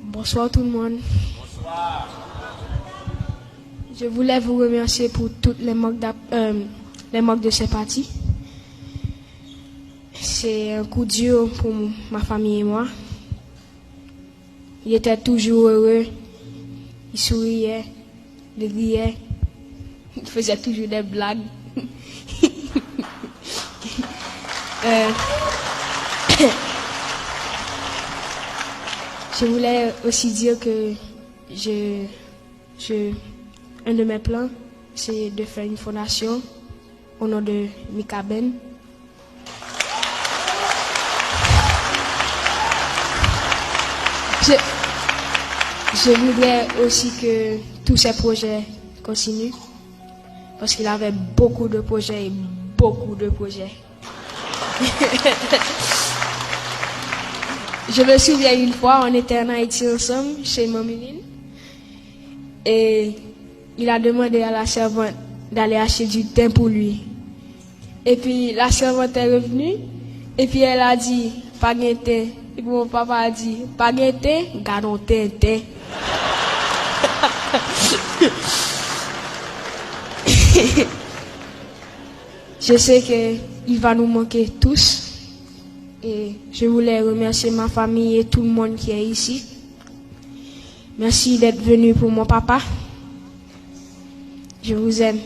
Bonsoir tout le monde. Bonsoir. Je voulais vous remercier pour toutes les manques de sympathie. C'est un coup dur pour ma famille et moi. Il était toujours heureux, il souriait, il riait, il faisait toujours des blagues. Je voulais aussi dire que un de mes plans, c'est de faire une fondation au nom de Mika Ben. Je voudrais aussi que tous ces projets continuent, parce qu'il avait beaucoup de projets. Je me souviens une fois, on était en Haïti ensemble, chez Mamiline, et il a demandé à la servante d'aller acheter du thym pour lui. Et puis la servante est revenue, et puis elle a dit, pas de thym. Et puis mon papa a dit, pas de thym, gardons thym. Je sais qu'il va nous manquer tous. Et je voulais remercier ma famille et tout le monde qui est ici. Merci d'être venu pour mon papa. Je vous aime.